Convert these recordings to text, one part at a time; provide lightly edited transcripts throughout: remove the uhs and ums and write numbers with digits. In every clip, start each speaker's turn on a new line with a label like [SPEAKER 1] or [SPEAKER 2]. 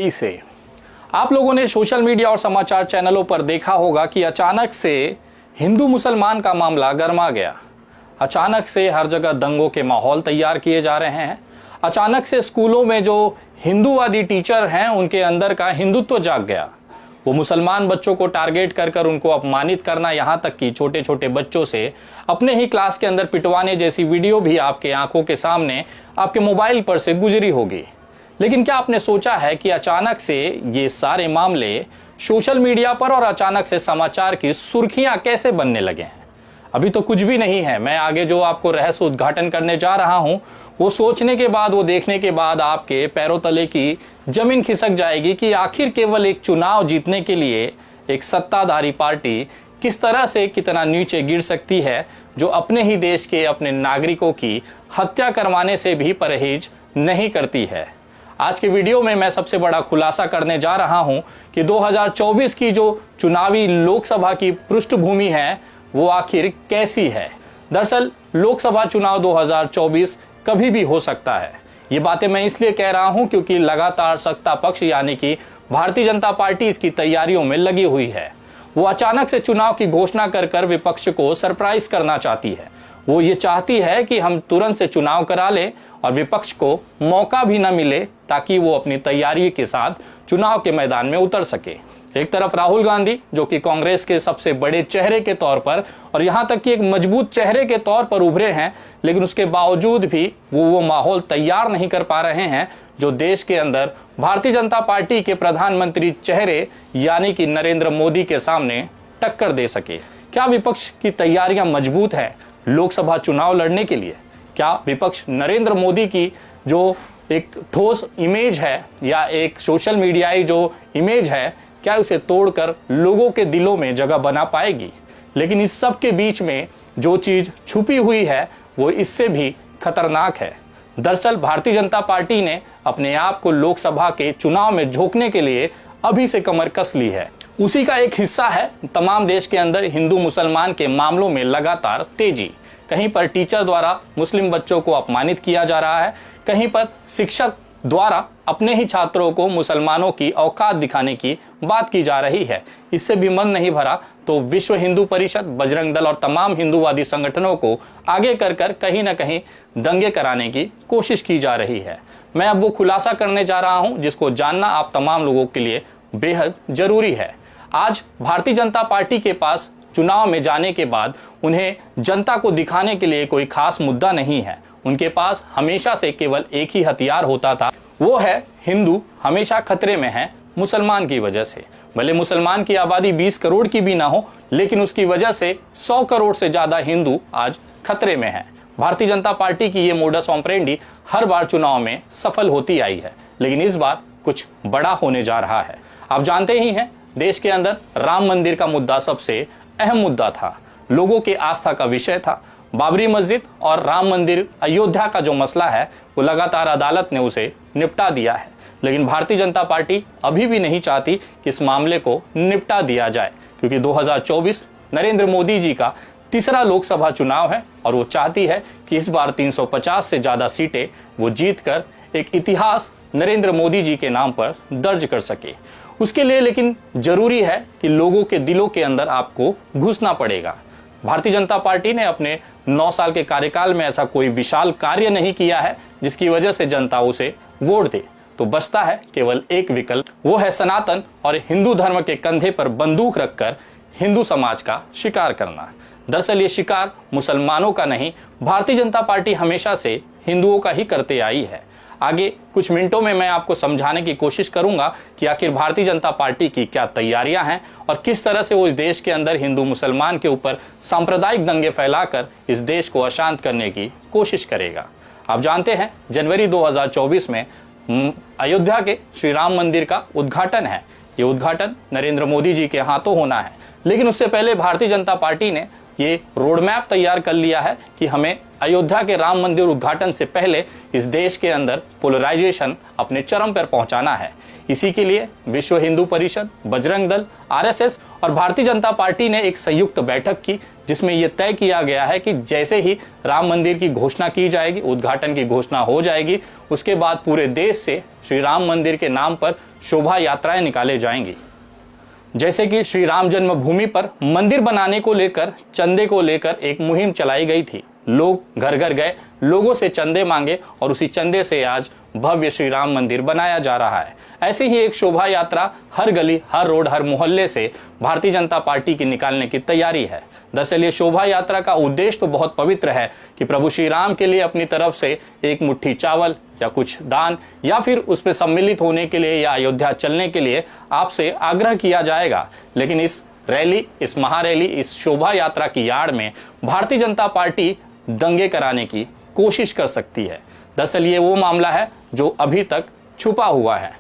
[SPEAKER 1] तेजी से। आप लोगों ने सोशल मीडिया और समाचार चैनलों पर देखा होगा कि अचानक से हिंदू मुसलमान का मामला गर्मा गया। अचानक से हर जगह दंगों के माहौल तैयार किए जा रहे हैं। अचानक से स्कूलों में जो हिंदूवादी टीचर हैं उनके अंदर का हिंदुत्व जाग गया। वो मुसलमान बच्चों को टारगेट कर कर उनको अपमानित करना, यहाँ तक कि छोटे छोटे बच्चों से अपने ही क्लास के अंदर पिटवाने जैसी वीडियो भी आपके आंखों के सामने आपके मोबाइल पर से गुजरी होगी। लेकिन क्या आपने सोचा है कि अचानक से ये सारे मामले सोशल मीडिया पर और अचानक से समाचार की सुर्खियां कैसे बनने लगे हैं? अभी तो कुछ भी नहीं है। मैं आगे जो आपको रहस्य उद्घाटन करने जा रहा हूं, वो सोचने के बाद, वो देखने के बाद आपके पैरों तले की जमीन खिसक जाएगी कि आखिर केवल एक चुनाव जीतने के लिए एक सत्ताधारी पार्टी किस तरह से कितना नीचे गिर सकती है, जो अपने ही देश के अपने नागरिकों की हत्या करवाने से भी परहेज नहीं करती है। आज के वीडियो में मैं सबसे बड़ा खुलासा करने जा रहा हूं कि 2024 की जो चुनावी लोकसभा की पृष्ठभूमि है वो आखिर कैसी है। दरअसल लोकसभा चुनाव 2024 कभी भी हो सकता है। ये बातें मैं इसलिए कह रहा हूं क्योंकि लगातार सत्ता पक्ष यानी कि भारतीय जनता पार्टी इसकी तैयारियों में लगी हुई है। वो अचानक से चुनाव की घोषणा कर कर विपक्ष को सरप्राइज करना चाहती है। वो ये चाहती है कि हम तुरंत से चुनाव करा लें और विपक्ष को मौका भी न मिले ताकि वो अपनी तैयारी के साथ चुनाव के मैदान में उतर सके। एक तरफ राहुल गांधी जो कि कांग्रेस के सबसे बड़े चेहरे के तौर पर और यहां तक कि एक मजबूत चेहरे के तौर पर उभरे हैं, लेकिन उसके बावजूद भी वो माहौल तैयार नहीं कर पा रहे हैं जो देश के अंदर भारतीय जनता पार्टी के प्रधानमंत्री चेहरे यानी कि नरेंद्र मोदी के सामने टक्कर दे सके। क्या विपक्ष की तैयारियां मजबूत हैं लोकसभा चुनाव लड़ने के लिए? क्या विपक्ष नरेंद्र मोदी की जो एक ठोस इमेज है या एक सोशल मीडियाई जो इमेज है, क्या उसे तोड़कर लोगों के दिलों में जगह बना पाएगी? लेकिन इस सब के बीच में जो चीज छुपी हुई है वो इससे भी खतरनाक है। दरअसल भारतीय जनता पार्टी ने अपने आप को लोकसभा के चुनाव में झोंकने के लिए अभी से कमर कस ली है। उसी का एक हिस्सा है तमाम देश के अंदर हिंदू मुसलमान के मामलों में लगातार तेजी। कहीं पर टीचर द्वारा मुस्लिम बच्चों को अपमानित किया जा रहा है, कहीं पर शिक्षक द्वारा अपने ही छात्रों को मुसलमानों की औकात दिखाने की बात की जा रही है। इससे भी मन नहीं भरा तो विश्व हिंदू परिषद, बजरंग दल और तमाम हिंदूवादी संगठनों को आगे कर कर कहीं ना कहीं दंगे कराने की कोशिश की जा रही है। मैं अब वो खुलासा करने जा रहा हूं जिसको जानना आप तमाम लोगों के लिए बेहद जरूरी है। आज भारतीय जनता पार्टी के पास चुनाव में जाने के बाद उन्हें जनता को दिखाने के लिए कोई खास मुद्दा नहीं है। उनके पास हमेशा से केवल एक ही हथियार होता था, वो है हिंदू हमेशा खतरे में है मुसलमान की वजह से। भले मुसलमान की आबादी 20 करोड़ की भी ना हो, लेकिन उसकी वजह से 100 करोड़ से ज्यादा हिंदू आज खतरे में हैं। भारतीय जनता पार्टी की ये मोडस ऑपरेंडी हर बार चुनाव में सफल होती आई है, लेकिन इस बार कुछ बड़ा होने जा रहा है। आप जानते ही हैं देश के अंदर राम मंदिर का मुद्दा सबसे अहम मुद्दा था, लोगों की आस्था का विषय था। बाबरी मस्जिद और राम मंदिर अयोध्या का जो मसला है वो लगातार अदालत ने उसे निपटा दिया है, लेकिन भारतीय जनता पार्टी अभी भी नहीं चाहती कि इस मामले को निपटा दिया जाए, क्योंकि 2024 नरेंद्र मोदी जी का तीसरा लोकसभा चुनाव है और वो चाहती है कि इस बार 350 से ज्यादा सीटें वो जीतकर एक इतिहास नरेंद्र मोदी जी के नाम पर दर्ज कर सके। उसके लिए लेकिन जरूरी है कि लोगों के दिलों के अंदर आपको घुसना पड़ेगा। भारतीय जनता पार्टी ने अपने 9 साल के कार्यकाल में ऐसा कोई विशाल कार्य नहीं किया है जिसकी वजह से जनता उसे वोट दे, तो बचता है केवल एक विकल्प, वो है सनातन और हिंदू धर्म के कंधे पर बंदूक रखकर हिंदू समाज का शिकार करना। दरअसल ये शिकार मुसलमानों का नहीं, भारतीय जनता पार्टी हमेशा से हिंदुओं का ही करते आई है। आगे कुछ मिनटों में मैं आपको समझाने की कोशिश करूंगा कि आखिर भारतीय जनता पार्टी की क्या तैयारियां हैं और किस तरह से वो इस देश के अंदर हिंदू मुसलमान के ऊपर सांप्रदायिक दंगे फैलाकर इस देश को अशांत करने की कोशिश करेगा। आप जानते हैं जनवरी 2024 में अयोध्या के श्री राम मंदिर का उद्घाटन है। ये उद्घाटन नरेंद्र मोदी जी के हाथों होना है, लेकिन उससे पहले भारतीय जनता पार्टी ने ये रोड मैप तैयार कर लिया है कि हमें अयोध्या के राम मंदिर उद्घाटन से पहले इस देश के अंदर पोलराइजेशन अपने चरम पर पहुंचाना है। इसी के लिए विश्व हिंदू परिषद, बजरंग दल, आरएसएस और भारतीय जनता पार्टी ने एक संयुक्त बैठक की जिसमें यह तय किया गया है कि जैसे ही राम मंदिर की घोषणा की जाएगी, उद्घाटन की घोषणा हो जाएगी, उसके बाद पूरे देश से श्री राम मंदिर के नाम पर शोभा यात्राएं निकाले जाएंगी। जैसे कि श्री राम जन्मभूमि पर मंदिर बनाने को लेकर, चंदे को लेकर एक मुहिम चलाई गई थी। लोग घर घर गए, लोगों से चंदे मांगे और उसी चंदे से आज भव्य श्री राम मंदिर बनाया जा रहा है। ऐसी ही एक शोभा यात्रा हर गली, हर रोड, हर मोहल्ले से भारतीय जनता पार्टी की निकालने की तैयारी है। दरअसल ये शोभा यात्रा का उद्देश्य तो बहुत पवित्र है कि प्रभु श्री राम के लिए अपनी तरफ से एक मुट्ठी चावल या कुछ दान, या फिर उस पर सम्मिलित होने के लिए या अयोध्या चलने के लिए आपसे आग्रह किया जाएगा। लेकिन इस रैली, इस महारैली, इस शोभा यात्रा की आड़ में भारतीय जनता पार्टी दंगे कराने की कोशिश कर सकती है। दरअसल ये वो मामला है जो अभी तक छुपा हुआ है।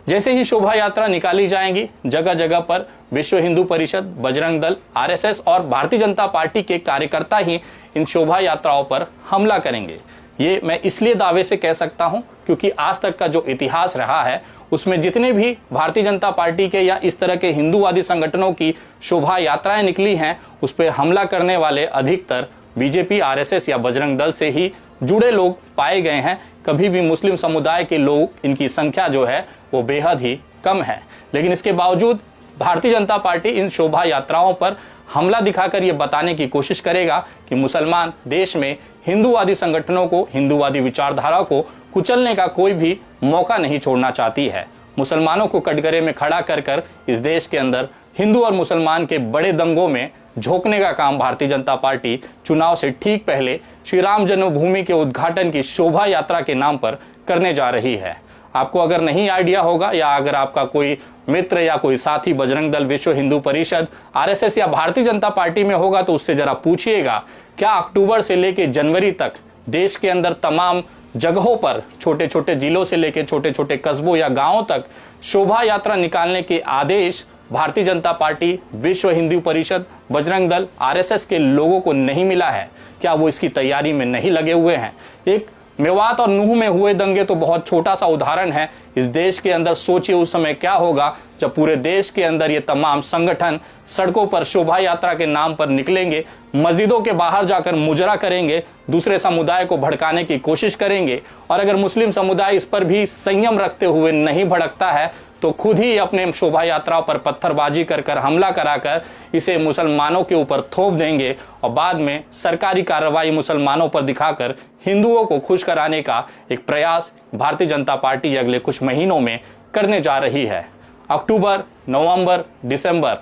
[SPEAKER 1] जैसे ही शोभा यात्रा निकाली जाएंगी, जगह जगह पर विश्व हिंदू परिषद, बजरंग दल, आरएसएस और भारतीय जनता पार्टी के कार्यकर्ता ही इन शोभा यात्राओं पर हमला करेंगे। ये मैं इसलिए दावे से कह सकता हूं क्योंकि आज तक का जो इतिहास रहा है उसमें जितने भी भारतीय जनता पार्टी के या इस तरह के हिंदूवादी संगठनों की शोभा यात्राएं निकली हैं, उस पर हमला करने वाले अधिकतर बीजेपी, आरएसएस या बजरंग दल से ही जुड़े लोग पाए गए हैं। कभी भी मुस्लिम समुदाय के लोग, इनकी संख्या जो है वो बेहद ही कम है। लेकिन इसके बावजूद भारतीय जनता पार्टी इन शोभा यात्राओं पर हमला दिखाकर ये बताने की कोशिश करेगा कि मुसलमान देश में हिंदूवादी संगठनों को, हिंदूवादी विचारधारा को कुचलने का कोई भी मौका नहीं छोड़ना चाहती है। मुसलमानों को कटघरे में खड़ा कर कर इस देश के अंदर हिंदू और मुसलमान के बड़े दंगों में झोंकने का काम भारतीय जनता पार्टी चुनाव से ठीक पहले श्री राम जन्मभूमि के उद्घाटन की शोभा यात्रा के नाम पर करने जा रही है। आपको अगर नहीं आइडिया होगा, या अगर आपका कोई मित्र या कोई साथी बजरंग दल, विश्व हिंदू परिषद, आरएसएस या भारतीय जनता पार्टी में होगा, तो उससे जरा पूछिएगा क्या अक्टूबर से लेकर जनवरी तक देश के अंदर तमाम जगहों पर, छोटे छोटे जिलों से लेकर छोटे छोटे कस्बों या गांवों तक शोभा यात्रा निकालने के आदेश भारतीय जनता पार्टी, विश्व हिंदू परिषद, बजरंग दल, आरएसएस के लोगों को नहीं मिला है? क्या वो इसकी तैयारी में नहीं लगे हुए हैं? एक मेवात और नूह में हुए दंगे तो बहुत छोटा सा उदाहरण है। इस देश के अंदर सोचिए उस समय क्या होगा जब पूरे देश के अंदर ये तमाम संगठन सड़कों पर शोभा यात्रा के नाम पर निकलेंगे, मस्जिदों के बाहर जाकर मुजरा करेंगे, दूसरे समुदाय को भड़काने की कोशिश करेंगे। और अगर मुस्लिम समुदाय इस पर भी संयम रखते हुए नहीं भड़कता है तो खुद ही अपने शोभा यात्राओं पर पत्थरबाजी कर कर, हमला कराकर इसे मुसलमानों के ऊपर थोप देंगे और बाद में सरकारी कार्रवाई मुसलमानों पर दिखाकर हिंदुओं को खुश कराने का एक प्रयास भारतीय जनता पार्टी अगले कुछ महीनों में करने जा रही है। अक्टूबर, नवंबर, दिसंबर,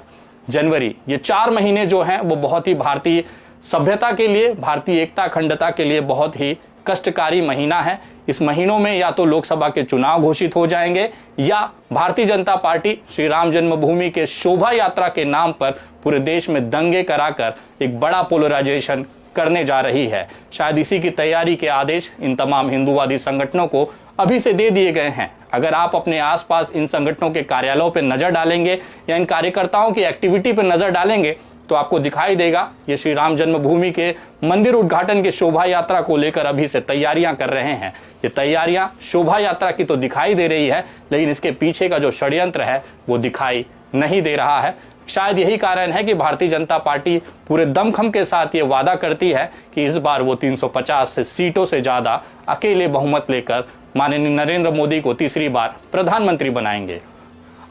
[SPEAKER 1] जनवरी, ये 4 महीने जो हैं वो बहुत ही भारतीय सभ्यता के लिए, भारतीय एकता अखंडता के लिए बहुत ही कष्टकारी महीना है। इस महीनों में या तो लोकसभा के चुनाव घोषित हो जाएंगे या भारतीय जनता पार्टी श्री राम जन्मभूमि के शोभा यात्रा के नाम पर पूरे देश में दंगे कराकर एक बड़ा पोलराइजेशन करने जा रही है। शायद इसी की तैयारी के आदेश इन तमाम हिंदूवादी संगठनों को अभी से दे दिए गए हैं। अगर आप अपने आसपास इन संगठनों के कार्यालयों पर नजर डालेंगे या इन कार्यकर्ताओं की एक्टिविटी पर नजर डालेंगे तो आपको दिखाई देगा ये श्री राम जन्मभूमि के मंदिर उद्घाटन के शोभा यात्रा को लेकर अभी से तैयारियां कर रहे हैं। ये तैयारियां शोभा यात्रा की तो दिखाई दे रही है, लेकिन इसके पीछे का जो षड्यंत्र है वो दिखाई नहीं दे रहा है। शायद यही कारण है कि भारतीय जनता पार्टी पूरे दमखम के साथ ये वादा करती है कि इस बार वो 350 सीटों से ज्यादा अकेले बहुमत लेकर माननीय नरेंद्र मोदी को तीसरी बार प्रधानमंत्री बनाएंगे।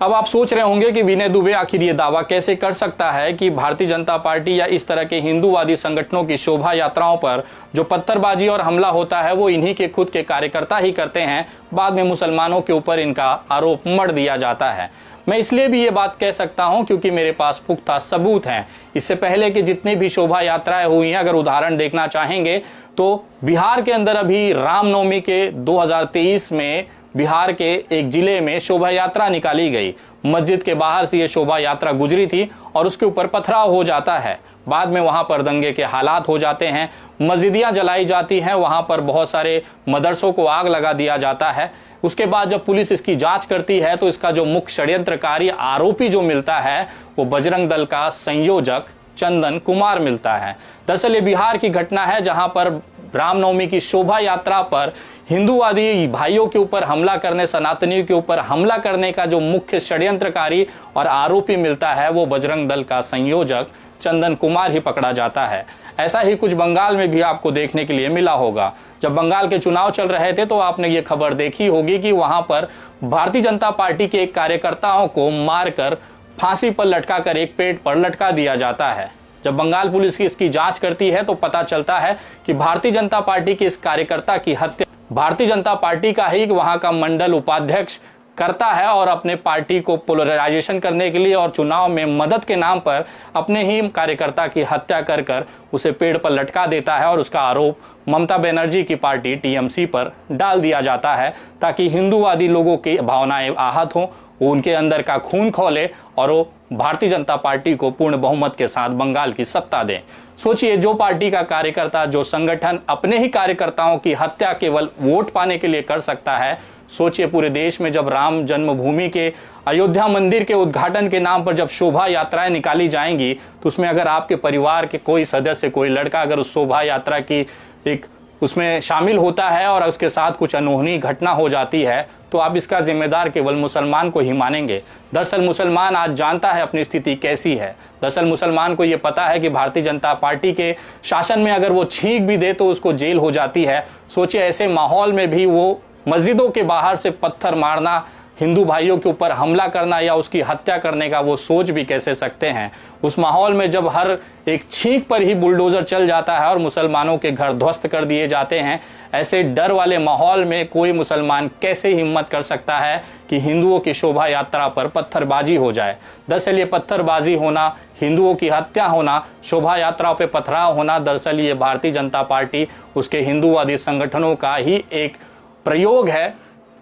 [SPEAKER 1] अब आप सोच रहे होंगे कि विनय दुबे आखिर ये दावा कैसे कर सकता है कि भारतीय जनता पार्टी या इस तरह के हिंदूवादी संगठनों की शोभा यात्राओं पर जो पत्थरबाजी और हमला होता है वो इन्हीं के खुद के कार्यकर्ता ही करते हैं, बाद में मुसलमानों के ऊपर इनका आरोप मढ़ दिया जाता है। मैं इसलिए भी ये बात कह सकता हूं क्योंकि मेरे पास पुख्ता सबूत हैं। इससे पहले कि जितनी भी शोभा यात्राएं हुई हैं, अगर उदाहरण देखना चाहेंगे तो बिहार के अंदर अभी रामनवमी के 2023 में बिहार के एक जिले में शोभा यात्रा निकाली गई। मस्जिद के बाहर से ये शोभा यात्रा गुजरी थी और उसके ऊपर पथराव हो जाता है। बाद में वहां पर दंगे के हालात हो जाते हैं, मस्जिदियां जलाई जाती हैं, वहां पर बहुत सारे मदरसों को आग लगा दिया जाता है। उसके बाद जब पुलिस इसकी जांच करती है तो इसका जो मुख्य षड्यंत्रकारी आरोपी जो मिलता है वो बजरंग दल का संयोजक चंदन कुमार मिलता है। दरअसल ये बिहार की घटना है जहां पर रामनवमी की शोभा यात्रा पर हिंदूवादी भाइयों के ऊपर हमला करने, सनातनियों के ऊपर हमला करने का जो मुख्य षड्यंत्रकारी और आरोपी मिलता है वो बजरंग दल का संयोजक चंदन कुमार ही पकड़ा जाता है। ऐसा ही कुछ बंगाल में भी आपको देखने के लिए मिला होगा। जब बंगाल के चुनाव चल रहे थे तो आपने ये खबर देखी होगी कि वहां पर भारतीय जनता पार्टी के एक कार्यकर्ताओं को मारकर फांसी पर लटकाकर एक पेड़ पर लटका दिया जाता है। जब बंगाल पुलिस की इसकी जांच करती है तो पता चलता है कि भारतीय जनता पार्टी के इस कार्यकर्ता की हत्या भारतीय जनता पार्टी का ही वहां का मंडल उपाध्यक्ष करता है और अपने पार्टी को पोलराइजेशन करने के लिए और चुनाव में मदद के नाम पर अपने ही कार्यकर्ता की हत्या कर कर उसे पेड़ पर लटका देता है और उसका आरोप ममता बनर्जी की पार्टी टीएमसी पर डाल दिया जाता है ताकि हिंदूवादी लोगों की भावनाएं आहत हों, वो उनके अंदर का खून खौले और वो भारतीय जनता पार्टी को पूर्ण बहुमत के साथ बंगाल की सत्ता दें। सोचिए, जो पार्टी का कार्यकर्ता, जो संगठन अपने ही कार्यकर्ताओं की हत्या केवल वोट पाने के लिए कर सकता है, सोचिए पूरे देश में जब राम जन्मभूमि के अयोध्या मंदिर के उद्घाटन के नाम पर जब शोभा यात्राएं निकाली जाएंगी तो उसमें अगर आपके परिवार के कोई सदस्य, कोई लड़का अगर उस शोभा यात्रा की एक उसमें शामिल होता है और उसके साथ कुछ अनहोनी घटना हो जाती है तो आप इसका जिम्मेदार केवल मुसलमान को ही मानेंगे। दरअसल मुसलमान आज जानता है अपनी स्थिति कैसी है। दरअसल मुसलमान को ये पता है कि भारतीय जनता पार्टी के शासन में अगर वो छींक भी दे तो उसको जेल हो जाती है। सोचिए, ऐसे माहौल में भी वो मस्जिदों के बाहर से पत्थर मारना, हिंदू भाइयों के ऊपर हमला करना या उसकी हत्या करने का वो सोच भी कैसे सकते हैं। उस माहौल में जब हर एक छींक पर ही बुलडोजर चल जाता है और मुसलमानों के घर ध्वस्त कर दिए जाते हैं, ऐसे डर वाले माहौल में कोई मुसलमान कैसे हिम्मत कर सकता है कि हिंदुओं की शोभा यात्रा पर पत्थरबाजी हो जाए। दरअसल ये पत्थरबाजी होना, हिंदुओं की हत्या होना, शोभा यात्राओं पर पथराव होना, दरअसल ये भारतीय जनता पार्टी, उसके हिंदूवादी संगठनों का ही एक प्रयोग है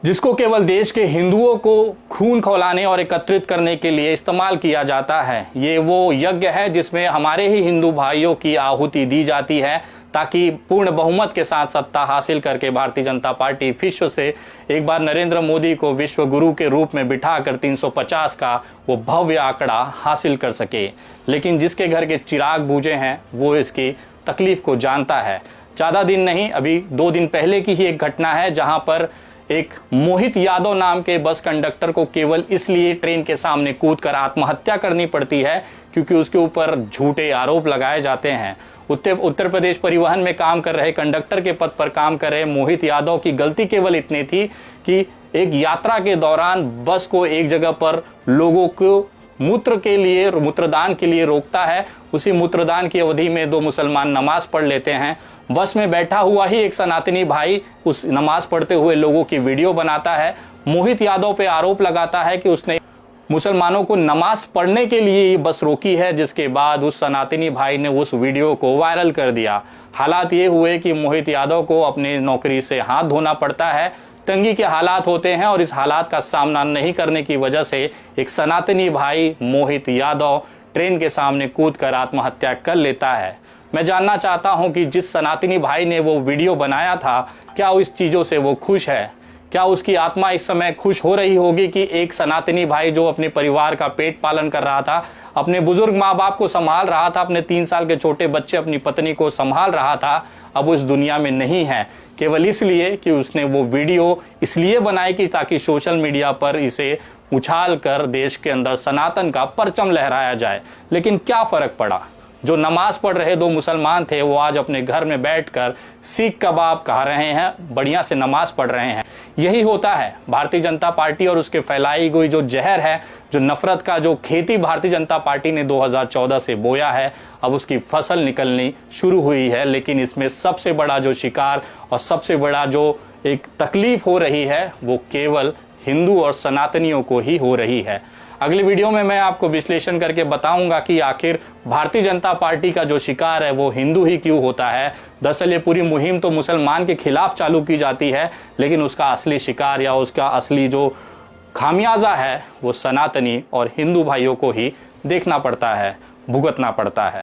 [SPEAKER 1] जिसको केवल देश के हिंदुओं को खून खौलाने और एकत्रित करने के लिए इस्तेमाल किया जाता है। ये वो यज्ञ है जिसमें हमारे ही हिंदू भाइयों की आहुति दी जाती है ताकि पूर्ण बहुमत के साथ सत्ता हासिल करके भारतीय जनता पार्टी विश्व से एक बार नरेंद्र मोदी को विश्व गुरु के रूप में बिठाकर 350 का वो भव्य आंकड़ा हासिल कर सके। लेकिन जिसके घर के चिराग बुझे हैं वो इसकी तकलीफ को जानता है। ज़्यादा दिन नहीं, अभी 2 दिन पहले की ही एक घटना है जहां पर एक मोहित यादव नाम के बस कंडक्टर को केवल इसलिए ट्रेन के सामने कूदकर आत्महत्या करनी पड़ती है क्योंकि उसके ऊपर झूठे आरोप लगाए जाते हैं। उत्तर प्रदेश परिवहन में काम कर रहे, कंडक्टर के पद पर काम कर रहे मोहित यादव की गलती केवल इतनी थी कि एक यात्रा के दौरान बस को एक जगह पर लोगों को मूत्रदान के लिए रोकता है। उसी मूत्रदान की अवधि में 2 मुसलमान नमाज पढ़ लेते हैं। बस में बैठा हुआ ही एक सनातनी भाई उस नमाज पढ़ते हुए लोगों की वीडियो बनाता है। मोहित यादव पे आरोप लगाता है कि उसने मुसलमानों को नमाज पढ़ने के लिए ये बस रोकी है, जिसके बाद उस सनातनी भाई ने उस वीडियो को वायरल कर दिया। हालात ये हुए कि मोहित यादव को अपनी नौकरी से हाथ धोना पड़ता है। तंगी के हालात होते हैं और इस हालात का सामना नहीं करने की वजह से एक सनातनी भाई मोहित यादव ट्रेन के सामने कूदकर आत्महत्या कर लेता है। मैं जानना चाहता हूं कि जिस सनातनी भाई ने वो वीडियो बनाया था, क्या इस चीज़ों से वो खुश है? क्या उसकी आत्मा इस समय खुश हो रही होगी कि एक सनातनी भाई जो अपने परिवार का पेट पालन कर रहा था, अपने बुजुर्ग माँ बाप को संभाल रहा था, अपने 3 साल के छोटे बच्चे अपनी पत्नी को संभाल रहा था, अब उस दुनिया में नहीं है, केवल इसलिए कि उसने वो वीडियो इसलिए बनाई कि ताकि सोशल मीडिया पर इसे उछाल कर देश के अंदर सनातन का परचम लहराया जाए। लेकिन क्या फर्क पड़ा? जो नमाज पढ़ रहे 2 मुसलमान थे वो आज अपने घर में बैठकर सीख कबाब खा रहे हैं, बढ़िया से नमाज पढ़ रहे हैं। यही होता है भारतीय जनता पार्टी और उसके फैलाई हुई जो जहर है, जो नफरत का जो खेती भारतीय जनता पार्टी ने 2014 से बोया है, अब उसकी फसल निकलनी शुरू हुई है। लेकिन इसमें सबसे बड़ा जो शिकार और सबसे बड़ा जो एक तकलीफ हो रही है वो केवल हिंदू और सनातनियों को ही हो रही है। अगली वीडियो में मैं आपको विश्लेषण करके बताऊंगा कि आखिर भारतीय जनता पार्टी का जो शिकार है वो हिंदू ही क्यों होता है। दरअसल ये पूरी मुहिम तो मुसलमान के खिलाफ चालू की जाती है, लेकिन उसका असली शिकार या उसका असली जो खामियाजा है वो सनातनी और हिंदू भाइयों को ही देखना पड़ता है, भुगतना पड़ता है।